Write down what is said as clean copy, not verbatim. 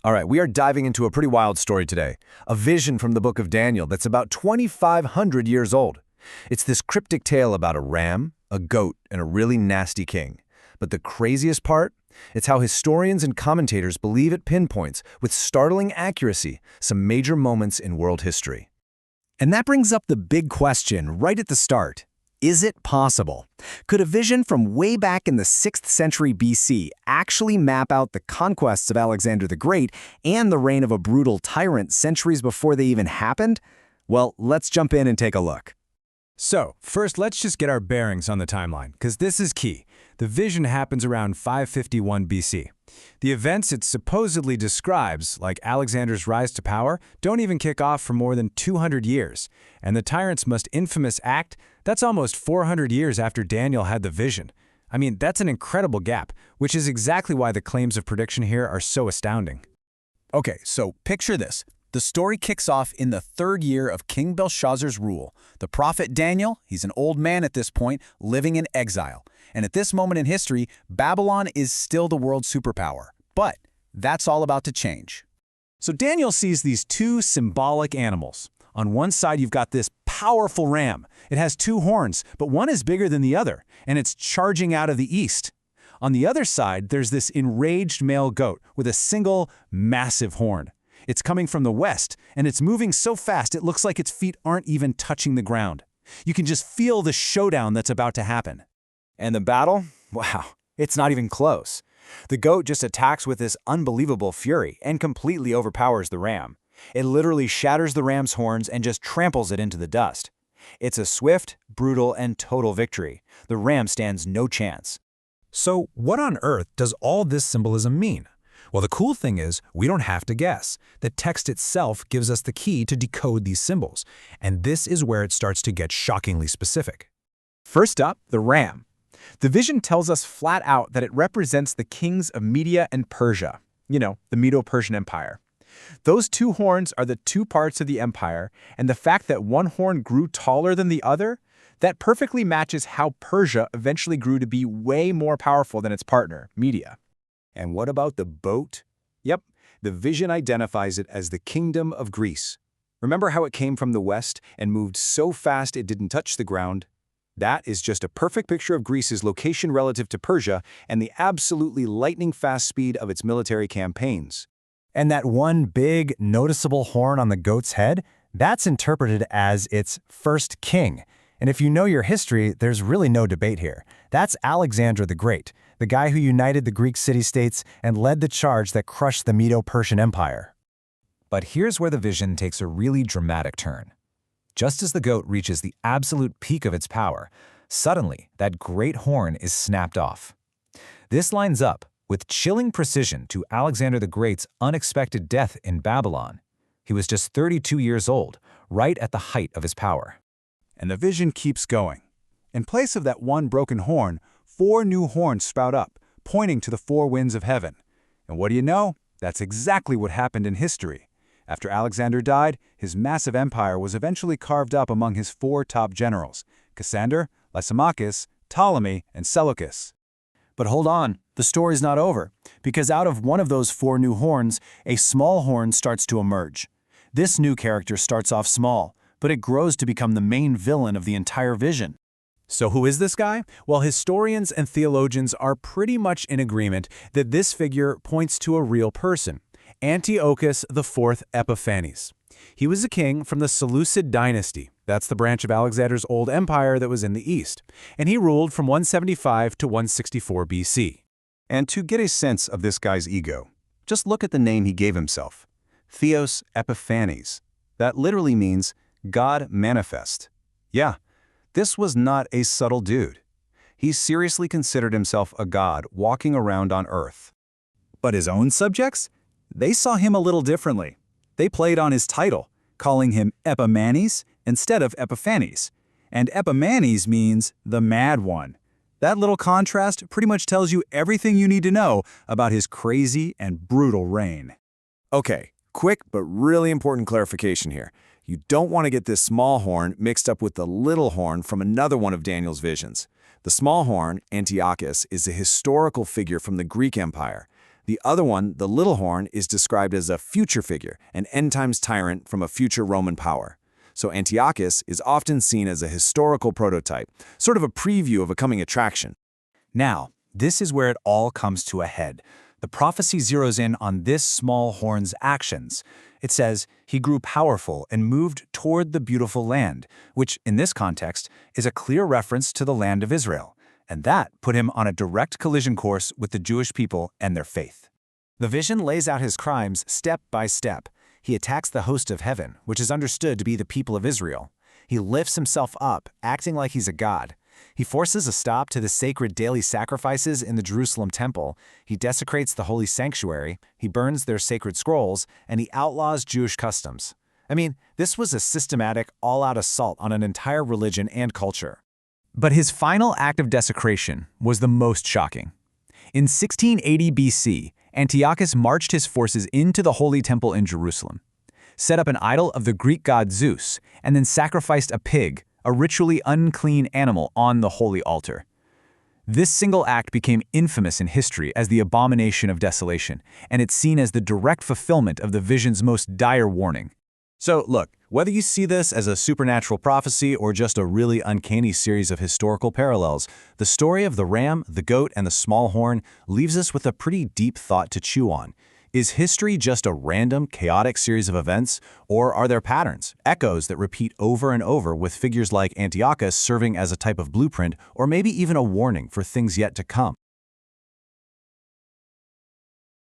All right, we are diving into a pretty wild story today, a vision from the book of Daniel that's about 2,500 years old. It's this cryptic tale about a ram, a goat, and a really nasty king. But the craziest part? It's how historians and commentators believe it pinpoints, with startling accuracy, some major moments in world history. And that brings up the big question right at the start. Is it possible? Could a vision from way back in the 6th century BC actually map out the conquests of Alexander the Great and the reign of a brutal tyrant centuries before they even happened? Well, let's jump in and take a look. So, first let's just get our bearings on the timeline, because this is key. The vision happens around 551 BC. The events it supposedly describes, like Alexander's rise to power, don't even kick off for more than 200 years. And the tyrant's most infamous act, that's almost 400 years after Daniel had the vision. I mean, that's an incredible gap, which is exactly why the claims of prediction here are so astounding. Okay, so picture this. The story kicks off in the 3rd year of King Belshazzar's rule. The prophet Daniel, he's an old man at this point, living in exile. And at this moment in history, Babylon is still the world superpower. But that's all about to change. So Daniel sees these two symbolic animals. On one side, you've got this powerful ram. It has 2 horns, but one is bigger than the other, and it's charging out of the east. On the other side, there's this enraged male goat with a single, massive horn. It's coming from the west, and it's moving so fast it looks like its feet aren't even touching the ground. You can just feel the showdown that's about to happen. And the battle? Wow, it's not even close. The goat just attacks with this unbelievable fury and completely overpowers the ram. It literally shatters the ram's horns and just tramples it into the dust. It's a swift, brutal, and total victory. The ram stands no chance. So what on earth does all this symbolism mean? Well, the cool thing is, we don't have to guess. The text itself gives us the key to decode these symbols, and this is where it starts to get shockingly specific. First up, the ram. The vision tells us flat out that it represents the kings of Media and Persia, the Medo-Persian Empire. Those 2 horns are the 2 parts of the empire, and the fact that one horn grew taller than the other, that perfectly matches how Persia eventually grew to be way more powerful than its partner, Media. And what about the boat? Yep, the vision identifies it as the Kingdom of Greece. Remember how it came from the west and moved so fast it didn't touch the ground? That is just a perfect picture of Greece's location relative to Persia and the absolutely lightning-fast speed of its military campaigns. And that one big, noticeable horn on the goat's head, that's interpreted as its first king. And if you know your history, there's really no debate here. That's Alexander the Great, the guy who united the Greek city-states and led the charge that crushed the Medo-Persian Empire. But here's where the vision takes a really dramatic turn. Just as the goat reaches the absolute peak of its power, suddenly that great horn is snapped off. This lines up with chilling precision to Alexander the Great's unexpected death in Babylon. He was just 32 years old, right at the height of his power. And the vision keeps going. In place of that one broken horn, 4 new horns sprout up, pointing to the 4 winds of heaven. And what do you know? That's exactly what happened in history. After Alexander died, his massive empire was eventually carved up among his 4 top generals, Cassander, Lysimachus, Ptolemy, and Seleucus. But hold on, the story's not over, because out of one of those 4 new horns, a small horn starts to emerge. This new character starts off small, but it grows to become the main villain of the entire vision. So who is this guy? Well, historians and theologians are pretty much in agreement that this figure points to a real person, Antiochus IV Epiphanes. He was a king from the Seleucid dynasty. That's the branch of Alexander's old empire that was in the east. And he ruled from 175 to 164 BC. And to get a sense of this guy's ego, just look at the name he gave himself. Theos Epiphanes. That literally means God manifest. Yeah, this was not a subtle dude. He seriously considered himself a god walking around on earth. But his own subjects? They saw him a little differently. They played on his title, calling him Epimanes instead of Epiphanes. And Epimanes means the mad one. That little contrast pretty much tells you everything you need to know about his crazy and brutal reign. Okay, quick but really important clarification here. You don't want to get this small horn mixed up with the little horn from another one of Daniel's visions. The small horn, Antiochus, is a historical figure from the Greek Empire. The other one, the little horn, is described as a future figure, an end-times tyrant from a future Roman power. So Antiochus is often seen as a historical prototype, sort of a preview of a coming attraction. Now, this is where it all comes to a head. The prophecy zeroes in on this small horn's actions. It says, he grew powerful and moved toward the beautiful land, which, in this context, is a clear reference to the land of Israel. And that put him on a direct collision course with the Jewish people and their faith. The vision lays out his crimes step by step. He attacks the host of heaven, which is understood to be the people of Israel. He lifts himself up, acting like he's a god. He forces a stop to the sacred daily sacrifices in the Jerusalem temple. He desecrates the holy sanctuary. He burns their sacred scrolls, and he outlaws Jewish customs. I mean, this was a systematic, all-out assault on an entire religion and culture. But his final act of desecration was the most shocking. In 1680 BC, Antiochus marched his forces into the Holy Temple in Jerusalem, set up an idol of the Greek god Zeus, and then sacrificed a pig, a ritually unclean animal, on the holy altar. This single act became infamous in history as the abomination of desolation, and it's seen as the direct fulfillment of the vision's most dire warning. So look, whether you see this as a supernatural prophecy or just a really uncanny series of historical parallels, the story of the ram, the goat, and the small horn leaves us with a pretty deep thought to chew on. Is history just a random, chaotic series of events, or are there patterns, echoes that repeat over and over, with figures like Antiochus serving as a type of blueprint or maybe even a warning for things yet to come?